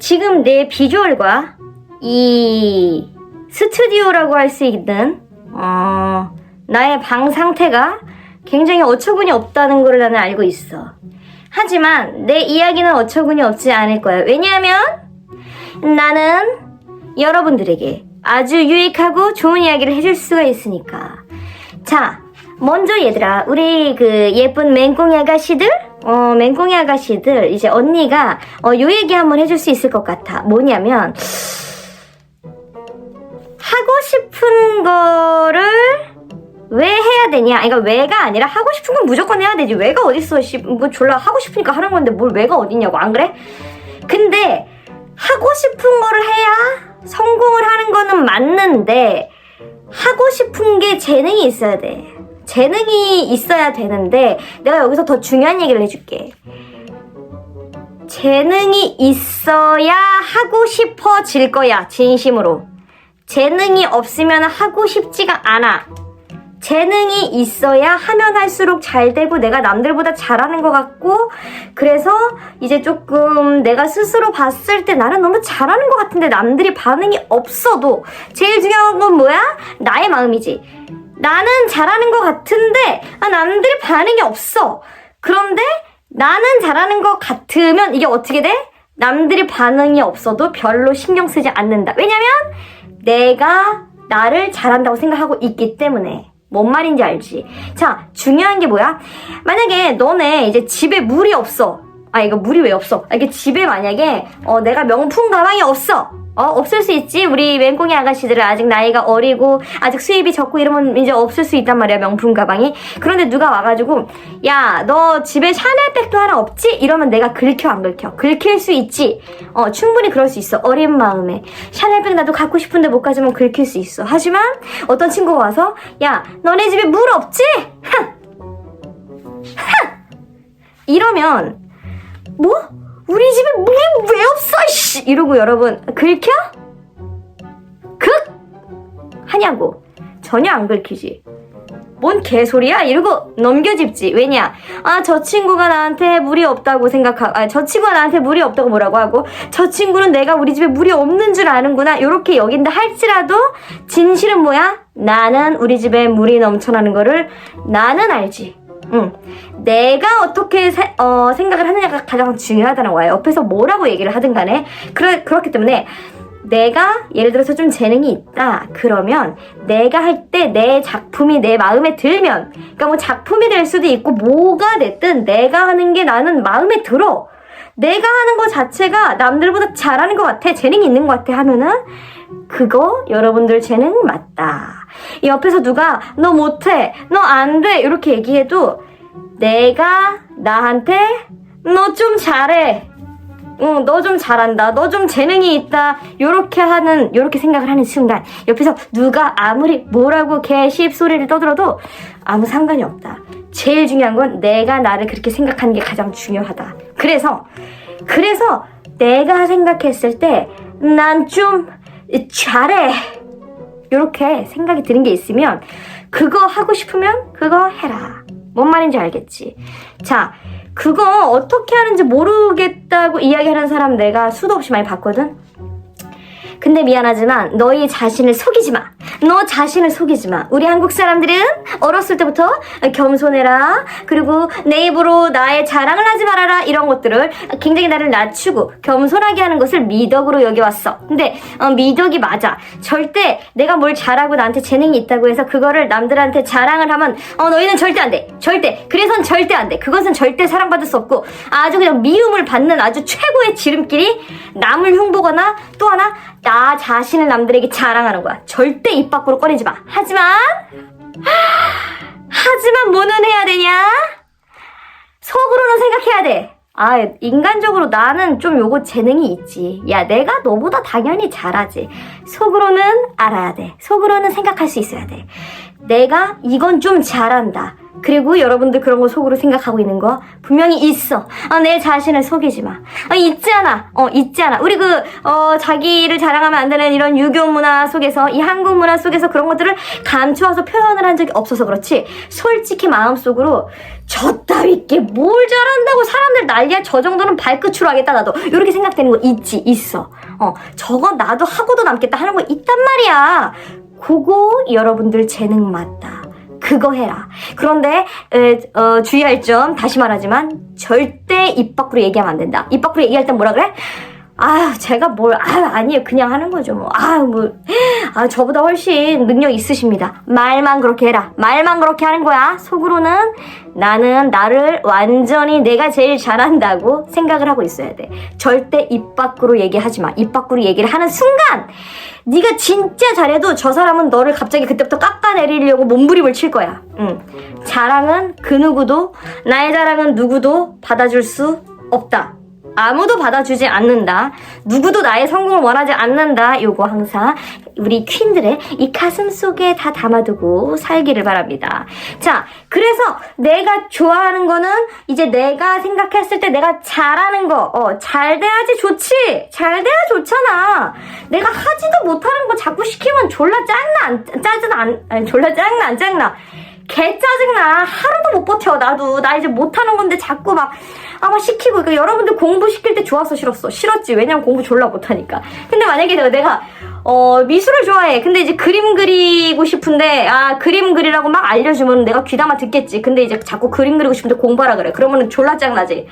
지금 내 비주얼과 이 스튜디오라고 할 수 있는 나의 방 상태가 굉장히 어처구니 없다는 걸 나는 알고 있어. 하지만 내 이야기는 어처구니 없지 않을 거야. 왜냐하면 나는 여러분들에게 아주 유익하고 좋은 이야기를 해줄 수가 있으니까. 자, 먼저 얘들아, 우리 그 예쁜 맹꽁이 아가씨들? 맹꽁이 아가씨들, 이제 언니가 요 얘기 한번 해줄 수 있을 것 같아. 뭐냐면 하고 싶은 거를 왜 해야 되냐? 그러니까 왜가 아니라 하고 싶은 건 무조건 해야 되지. 왜가 어딨어? 뭐 졸라 하고 싶으니까 하는 건데 뭘 왜가 어딨냐고. 안 그래? 근데 하고 싶은 거를 해야 성공을 하는 거는 맞는데 하고 싶은 게 재능이 있어야 돼. 재능이 있어야 되는데 내가 여기서 더 중요한 얘기를 해줄게. 재능이 있어야 하고 싶어질 거야. 진심으로. 재능이 없으면 하고 싶지가 않아. 재능이 있어야 하면 할수록 잘 되고 내가 남들보다 잘하는 것 같고, 그래서 이제 조금 내가 스스로 봤을 때 나는 너무 잘하는 것 같은데 남들이 반응이 없어도 제일 중요한 건 뭐야? 나의 마음이지. 나는 잘하는 것 같은데 남들이 반응이 없어. 그런데 나는 잘하는 것 같으면 이게 어떻게 돼? 남들이 반응이 없어도 별로 신경 쓰지 않는다. 왜냐면 내가 나를 잘한다고 생각하고 있기 때문에. 뭔 말인지 알지? 자, 중요한 게 뭐야? 만약에 너네 이제 집에 물이 없어. 이거 물이 왜 없어? 이게 집에 만약에 내가 명품 가방이 없어. 없을 수 있지. 우리 맹꽁이 아가씨들은 아직 나이가 어리고 아직 수입이 적고 이러면 이제 없을 수 있단 말이야, 명품 가방이. 그런데 누가 와가지고 야, 너 집에 샤넬백도 하나 없지? 이러면 내가 긁혀 안 긁혀? 긁힐 수 있지. 충분히 그럴 수 있어. 어린 마음에 샤넬백 나도 갖고 싶은데 못 가지면 긁힐 수 있어. 하지만 어떤 친구가 와서 야, 너네 집에 물 없지? 이러면 뭐? 우리 집에 물이 왜 없어? 씨! 이러고 여러분 긁혀? 하냐고. 전혀 안 긁히지. 뭔 개소리야? 이러고 넘겨짚지. 왜냐? 저 친구가 나한테 물이 없다고 생각하고, 저 친구가 나한테 물이 없다고 뭐라고 하고, 저 친구는 내가 우리 집에 물이 없는 줄 아는구나. 요렇게 여긴다 할지라도 진실은 뭐야? 나는 우리 집에 물이 넘쳐나는 거를 나는 알지. 내가 어떻게 생각을 하느냐가 가장 중요하다는 거야. 옆에서 뭐라고 얘기를 하든 간에. 그렇기 때문에 내가 예를 들어서 좀 재능이 있다. 그러면 내가 할 때 내 작품이 내 마음에 들면, 그러니까 뭐 작품이 될 수도 있고 뭐가 됐든 내가 하는 게 나는 마음에 들어. 내가 하는 거 자체가 남들보다 잘하는 것 같아. 재능이 있는 것 같아 하면은 그거 여러분들 재능 맞다. 옆에서 누가 너 못해, 너 안 돼 이렇게 얘기해도 내가 나한테 너 좀 잘해, 너 좀 잘한다, 너 좀 재능이 있다, 요렇게 생각을 하는 순간 옆에서 누가 아무리 뭐라고 개씹 소리를 떠들어도 아무 상관이 없다. 제일 중요한 건 내가 나를 그렇게 생각하는 게 가장 중요하다. 그래서 내가 생각했을 때 난 좀 잘해, 요렇게 생각이 드는 게 있으면 그거 하고 싶으면 그거 해라. 뭔 말인지 알겠지? 자, 그거 어떻게 하는지 모르겠다고 이야기하는 사람 내가 수도 없이 많이 봤거든? 근데 미안하지만 너희 자신을 속이지 마. 너 자신을 속이지 마. 우리 한국 사람들은 어렸을 때부터 겸손해라, 그리고 내 입으로 나의 자랑을 하지 말아라, 이런 것들을 굉장히 나를 낮추고 겸손하게 하는 것을 미덕으로 여겨왔어. 근데 미덕이 맞아. 절대 내가 뭘 잘하고 나한테 재능이 있다고 해서 그거를 남들한테 자랑을 하면 너희는 절대 안 돼. 절대. 그래선 절대 안 돼. 그것은 절대 사랑받을 수 없고 아주 그냥 미움을 받는 아주 최고의 지름길이 남을 흉보거나 또 하나 나 자신을 남들에게 자랑하는 거야. 절대 입 밖으로 꺼내지 마. 하지만 뭐는 해야 되냐? 속으로는 생각해야 돼. 인간적으로 나는 좀 요거 재능이 있지. 야, 내가 너보다 당연히 잘하지. 속으로는 알아야 돼. 속으로는 생각할 수 있어야 돼. 내가 이건 좀 잘한다. 그리고 여러분들 그런 거 속으로 생각하고 있는 거 분명히 있어. 내 자신을 속이지 마. 있잖아. 있잖아. 우리 자기를 자랑하면 안 되는 이런 유교 문화 속에서, 이 한국 문화 속에서 그런 것들을 감추어서 표현을 한 적이 없어서 그렇지, 솔직히 마음속으로 저 따위께 뭘 잘한다고 사람들 난리야, 저 정도는 발끝으로 하겠다 나도, 이렇게 생각되는 거 있어. 저거 나도 하고도 남겠다 하는 거 있단 말이야. 그거 여러분들 재능 맞다. 그거 해라. 그런데 주의할 점, 다시 말하지만 절대 입 밖으로 얘기하면 안 된다. 입 밖으로 얘기할 땐 뭐라 그래? 제가 아니에요. 그냥 하는 거죠. 저보다 훨씬 능력 있으십니다. 말만 그렇게 해라. 말만 그렇게 하는 거야. 속으로는 나는 나를 완전히 내가 제일 잘한다고 생각을 하고 있어야 돼. 절대 입 밖으로 얘기하지 마. 입 밖으로 얘기를 하는 순간 네가 진짜 잘해도 저 사람은 너를 갑자기 그때부터 깎아내리려고 몸부림을 칠 거야. 자랑은 그 누구도, 나의 자랑은 누구도 받아줄 수 없다. 아무도 받아주지 않는다. 누구도 나의 성공을 원하지 않는다. 요거 항상 우리 퀸들의 이 가슴 속에 다 담아두고 살기를 바랍니다. 자, 그래서 내가 좋아하는 거는 이제 내가 생각했을 때 내가 잘하는 거, 잘 돼야지 좋지. 잘 돼야 좋잖아. 내가 하지도 못하는 거 자꾸 시키면 졸라 졸라 짜증나. 개 짜증나. 하루도 못 버텨. 나 이제 못하는 건데 자꾸 막 시키고. 그러니까 여러분들 공부 시킬 때 좋았어, 싫었어? 싫었지. 왜냐면 공부 졸라 못하니까. 근데 만약에 내가 미술을 좋아해. 근데 이제 그림 그리고 싶은데 그림 그리라고 막 알려주면 내가 귀담아 듣겠지. 근데 이제 자꾸 그림 그리고 싶은데 공부하라 그래. 그러면은 졸라 짜증나지.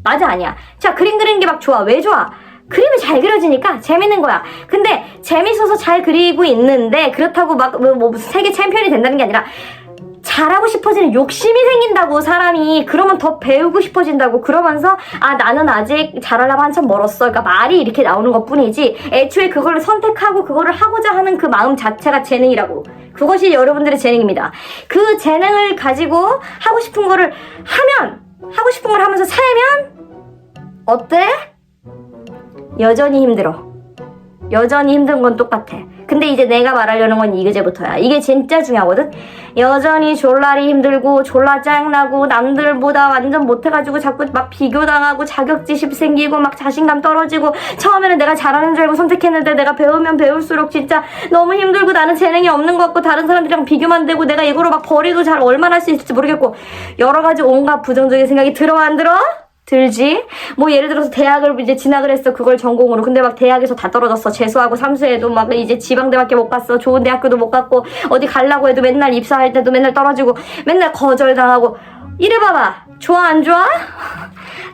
맞아, 아니야? 자, 그림 그리는 게 막 좋아. 왜 좋아? 그림이 잘 그려지니까 재밌는 거야. 근데 재밌어서 잘 그리고 있는데 그렇다고 막 무슨 세계 챔피언이 된다는 게 아니라 잘하고 싶어지는 욕심이 생긴다고, 사람이. 그러면 더 배우고 싶어진다고. 그러면서 나는 아직 잘하려면 한참 멀었어. 그러니까 말이 이렇게 나오는 것 뿐이지, 애초에 그걸 선택하고 그거를 하고자 하는 그 마음 자체가 재능이라고. 그것이 여러분들의 재능입니다. 그 재능을 가지고 하고 싶은 거를 하면, 하고 싶은 걸 하면서 살면 어때? 여전히 힘들어. 여전히 힘든 건 똑같아. 근데 이제 내가 말하려는 건 이제부터야. 이게 진짜 중요하거든. 여전히 졸라리 힘들고 졸라 짜증나고 남들보다 완전 못해가지고 자꾸 막 비교당하고 자격지심 생기고 막 자신감 떨어지고, 처음에는 내가 잘하는 줄 알고 선택했는데 내가 배우면 배울수록 진짜 너무 힘들고 나는 재능이 없는 것 같고 다른 사람들이랑 비교만 되고 내가 이거로 막 버리도 잘 얼마나 할 수 있을지 모르겠고, 여러 가지 온갖 부정적인 생각이 들어 안 들어? 들지? 예를 들어서 대학을 이제 진학을 했어. 그걸 전공으로. 근데 막 대학에서 다 떨어졌어. 재수하고 삼수해도 막 이제 지방대밖에 못 갔어. 좋은 대학교도 못 갔고, 어디 가려고 해도 맨날 입사할 때도 맨날 떨어지고, 맨날 거절당하고. 이래 봐봐. 좋아, 안 좋아?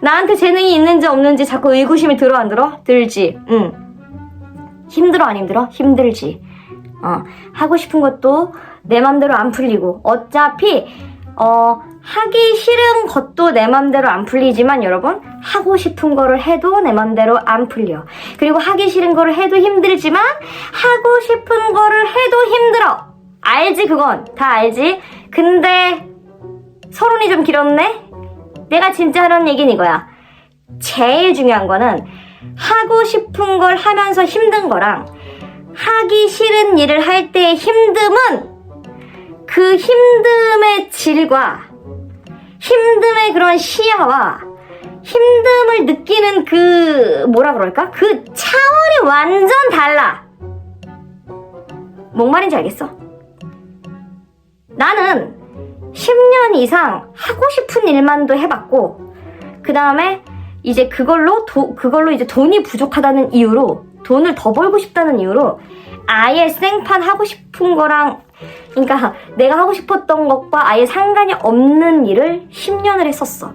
나한테 재능이 있는지 없는지 자꾸 의구심이 들어 안 들어? 들지? 힘들어, 안 힘들어? 힘들지. 하고 싶은 것도 내 맘대로 안 풀리고, 어차피 하기 싫은 것도 내 맘대로 안 풀리지만 여러분, 하고 싶은 거를 해도 내 맘대로 안 풀려. 그리고 하기 싫은 거를 해도 힘들지만 하고 싶은 거를 해도 힘들어. 알지? 그건 다 알지? 근데 서론이 좀 길었네? 내가 진짜 하는 얘기는 이거야. 제일 중요한 거는 하고 싶은 걸 하면서 힘든 거랑 하기 싫은 일을 할 때의 힘듦은 그 힘듦의 질과 힘듦의 그런 시야와 힘듦을 느끼는 그 차원이 완전 달라. 뭔 말인지 알겠어? 나는 10년 이상 하고 싶은 일만도 해봤고, 그 다음에 이제 그걸로 이제 돈이 부족하다는 이유로, 돈을 더 벌고 싶다는 이유로 아예 생판 하고 싶은 거랑, 그러니까 내가 하고 싶었던 것과 아예 상관이 없는 일을 10년을 했었어.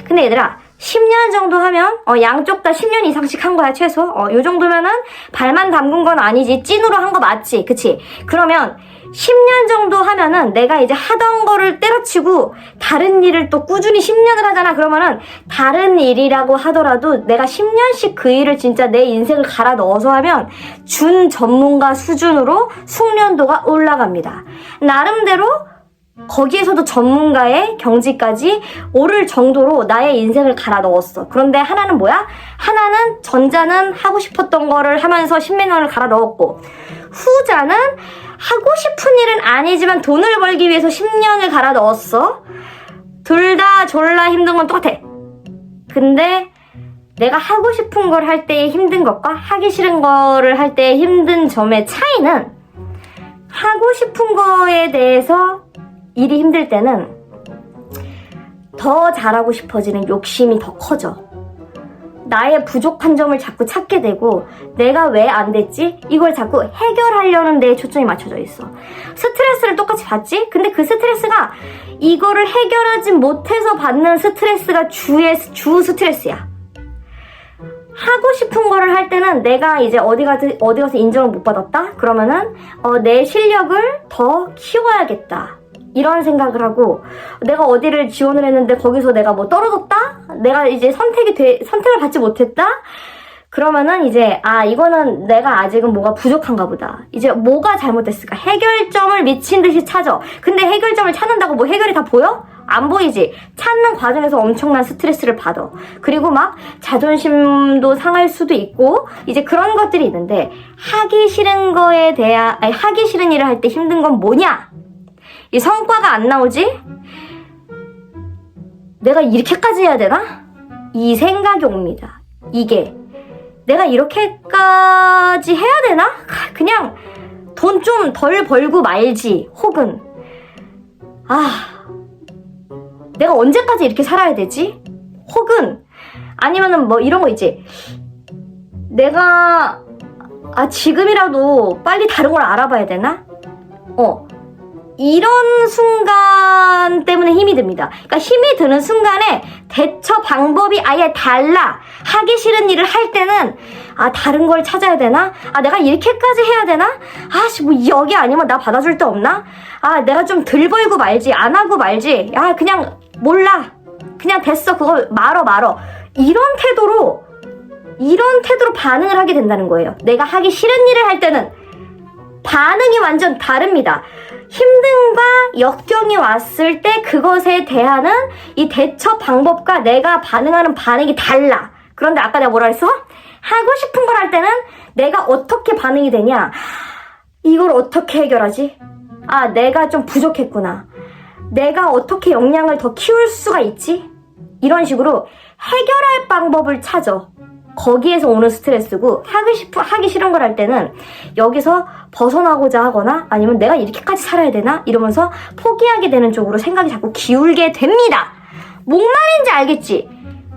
근데 얘들아, 10년 정도 하면 양쪽 다 10년 이상씩 한 거야 최소. 요 정도면은 발만 담근 건 아니지. 찐으로 한 거 맞지? 그치? 그러면 10년 정도 하면은 내가 이제 하던 거를 때려치고 다른 일을 또 꾸준히 10년을 하잖아. 그러면은 다른 일이라고 하더라도 내가 10년씩 그 일을 진짜 내 인생을 갈아 넣어서 하면 준 전문가 수준으로 숙련도가 올라갑니다. 나름대로 거기에서도 전문가의 경지까지 오를 정도로 나의 인생을 갈아 넣었어. 그런데 하나는 뭐야? 하나는 전자는 하고 싶었던 거를 하면서 10몇 년을 갈아 넣었고, 후자는 하고 싶은 일은 아니지만 돈을 벌기 위해서 10년을 갈아 넣었어. 둘 다 졸라 힘든 건 똑같아. 근데 내가 하고 싶은 걸 할 때의 힘든 것과 하기 싫은 거를 할 때의 힘든 점의 차이는, 하고 싶은 거에 대해서 일이 힘들 때는 더 잘하고 싶어지는 욕심이 더 커져. 나의 부족한 점을 자꾸 찾게 되고, 내가 왜 안 됐지? 이걸 자꾸 해결하려는 데에 초점이 맞춰져 있어. 스트레스를 똑같이 받지? 근데 그 스트레스가 이거를 해결하지 못해서 받는 스트레스가 주 스트레스야. 하고 싶은 거를 할 때는 내가 이제 어디 가서 인정을 못 받았다? 그러면은 내 실력을 더 키워야겠다. 이런 생각을 하고, 내가 어디를 지원을 했는데 거기서 내가 뭐 떨어졌다? 내가 이제 선택을 받지 못했다? 그러면은 이제 이거는 내가 아직은 뭐가 부족한가 보다. 이제 뭐가 잘못됐을까? 해결점을 미친 듯이 찾아. 근데 해결점을 찾는다고 뭐 해결이 다 보여? 안 보이지. 찾는 과정에서 엄청난 스트레스를 받아. 그리고 막 자존심도 상할 수도 있고, 이제 그런 것들이 있는데, 하기 싫은 일을 할 때 힘든 건 뭐냐? 이 성과가 안 나오지? 내가 이렇게까지 해야 되나? 이 생각이 옵니다. 이게 내가 이렇게까지 해야 되나? 그냥 돈 좀 덜 벌고 말지. 혹은 내가 언제까지 이렇게 살아야 되지? 혹은 아니면은 뭐 이런 거 있지. 내가 지금이라도 빨리 다른 걸 알아봐야 되나? 이런 순간 때문에 힘이 듭니다. 그러니까 힘이 드는 순간에 대처 방법이 아예 달라. 하기 싫은 일을 할 때는 다른 걸 찾아야 되나? 내가 이렇게까지 해야 되나? 뭐 여기 아니면 나 받아줄 데 없나? 내가 좀 덜 벌고 말지. 안 하고 말지. 그냥 몰라. 그냥 됐어. 그거 말어. 이런 태도로 반응을 하게 된다는 거예요. 내가 하기 싫은 일을 할 때는 반응이 완전 다릅니다. 힘듦과 역경이 왔을 때 그것에 대하는 이 대처 방법과 내가 반응하는 반응이 달라. 그런데 아까 내가 뭐라 했어? 하고 싶은 걸 할 때는 내가 어떻게 반응이 되냐? 이걸 어떻게 해결하지? 내가 좀 부족했구나. 내가 어떻게 역량을 더 키울 수가 있지? 이런 식으로 해결할 방법을 찾아. 거기에서 오는 스트레스고, 하기 싫은 걸 할 때는 여기서 벗어나고자 하거나 아니면 내가 이렇게까지 살아야 되나? 이러면서 포기하게 되는 쪽으로 생각이 자꾸 기울게 됩니다. 뭔 말인지 알겠지?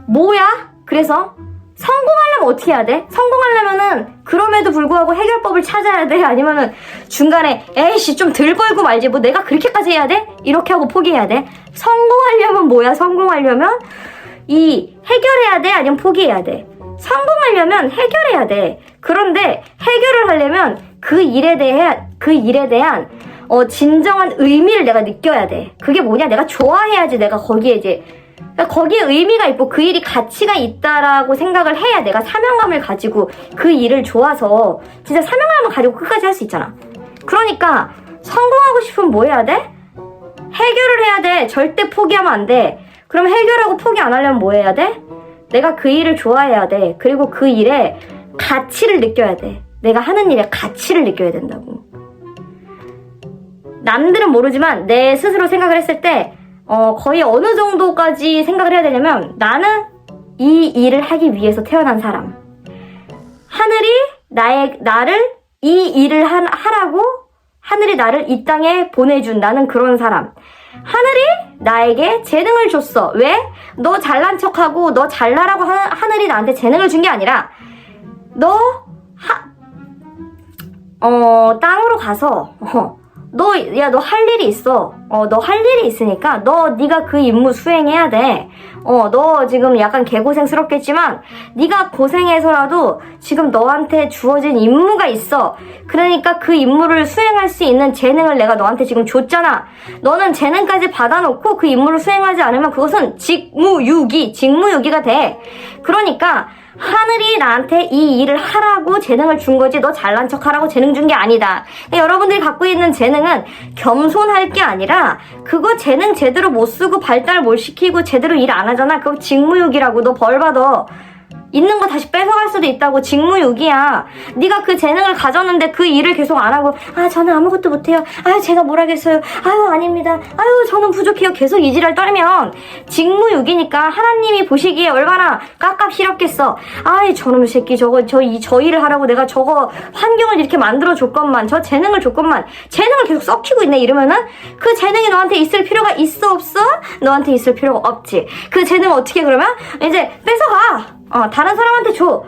뭐야? 그래서 성공하려면 어떻게 해야 돼? 성공하려면은 그럼에도 불구하고 해결법을 찾아야 돼? 아니면은 중간에 에이씨 좀 덜 벌고 말지 뭐 내가 그렇게까지 해야 돼? 이렇게 하고 포기해야 돼? 성공하려면 뭐야? 성공하려면 이 해결해야 돼? 아니면 포기해야 돼? 성공하려면 해결해야 돼. 그런데 해결을 하려면 그 일에 대한 진정한 의미를 내가 느껴야 돼. 그게 뭐냐? 내가 좋아해야지 내가 거기에 거기에 의미가 있고 그 일이 가치가 있다라고 생각을 해야 내가 사명감을 가지고 그 일을 좋아서 진짜 사명감을 가지고 끝까지 할 수 있잖아. 그러니까 성공하고 싶으면 뭐 해야 돼? 해결을 해야 돼. 절대 포기하면 안 돼. 그럼 해결하고 포기 안 하려면 뭐 해야 돼? 내가 그 일을 좋아해야 돼. 그리고 그 일에 가치를 느껴야 돼. 내가 하는 일에 가치를 느껴야 된다고. 남들은 모르지만 내 스스로 생각을 했을 때 거의 어느 정도까지 생각을 해야 되냐면, 나는 이 일을 하기 위해서 태어난 사람. 하늘이 나를 이 일을 하라고 하늘이 나를 이 땅에 보내준 나는 그런 사람. 하늘이 나에게 재능을 줬어. 왜? 너 잘난 척하고 너 잘나라고 하늘이 나한테 재능을 준 게 아니라, 너 땅으로 가서 너 할 일이 있어. 너 할 일이 있으니까 네가 그 임무 수행해야 돼. 너 지금 약간 개고생스럽겠지만 네가 고생해서라도 지금 너한테 주어진 임무가 있어. 그러니까 그 임무를 수행할 수 있는 재능을 내가 너한테 지금 줬잖아. 너는 재능까지 받아놓고 그 임무를 수행하지 않으면 그것은 직무유기가 돼. 그러니까 하늘이 나한테 이 일을 하라고 재능을 준 거지, 너 잘난 척 하라고 재능 준 게 아니다. 여러분들이 갖고 있는 재능은 겸손할 게 아니라, 그거 재능 제대로 못 쓰고 발달 못 시키고 제대로 일 안 하잖아. 그거 직무유기라고. 너 벌 받아. 있는 거 다시 뺏어갈 수도 있다고. 직무유기야. 네가 그 재능을 가졌는데 그 일을 계속 안 하고 저는 아무것도 못해요. 제가 뭘 하겠어요. 아닙니다. 저는 부족해요. 계속 이 지랄 떨면 직무유기니까 하나님이 보시기에 얼마나 깝깝시럽겠어. 저놈의 새끼 저 일을 하라고 내가 저거 환경을 이렇게 만들어 줬건만, 저 재능을 줬건만, 재능을 계속 썩히고 있네 이러면은 그 재능이 너한테 있을 필요가 있어 없어? 너한테 있을 필요가 없지. 그 재능 어떻게 그러면 이제 뺏어가. 다른 사람한테 줘.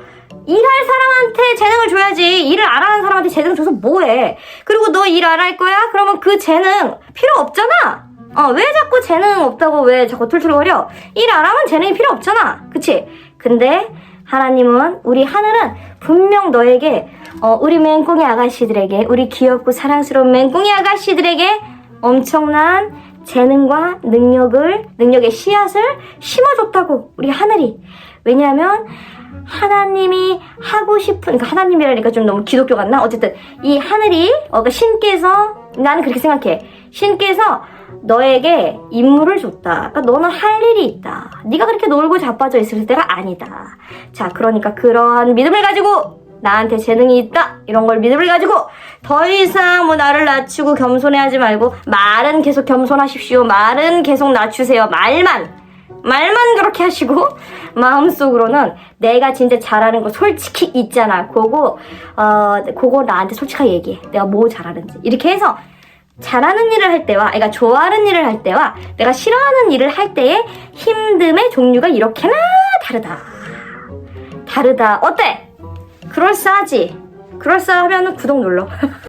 일할 사람한테 재능을 줘야지. 일을 안 하는 사람한테 재능 줘서 뭐해. 그리고 너 일 안 할 거야? 그러면 그 재능 필요 없잖아. 왜 자꾸 재능 없다고 왜 자꾸 툴툴거려? 일 안 하면 재능이 필요 없잖아. 그치? 근데 하나님은, 우리 하늘은 분명 너에게 우리 맹꽁이 아가씨들에게, 우리 귀엽고 사랑스러운 맹꽁이 아가씨들에게 엄청난 재능과 능력의 씨앗을 심어줬다고. 우리 하늘이. 왜냐하면 하나님이 하고 싶은, 그러니까 하나님이라니까 좀 너무 기독교 같나? 어쨌든 이 하늘이, 그러니까 신께서, 나는 그렇게 생각해. 신께서 너에게 임무를 줬다. 그러니까 너는 할 일이 있다. 네가 그렇게 놀고 자빠져 있을 때가 아니다. 자, 그러니까 그러한 믿음을 가지고, 나한테 재능이 있다, 이런 걸 믿음을 가지고 더 이상 나를 낮추고 겸손해하지 말고, 말은 계속 겸손하십시오. 말은 계속 낮추세요. 말만 그렇게 하시고, 마음속으로는 내가 진짜 잘하는 거 솔직히 있잖아. 그거 나한테 솔직하게 얘기해. 내가 뭐 잘하는지. 이렇게 해서 잘하는 일을 할 때와, 그러니까 좋아하는 일을 할 때와 내가 싫어하는 일을 할 때의 힘듦의 종류가 이렇게나 다르다. 어때? 그럴싸하지? 그럴싸하면 구독 눌러.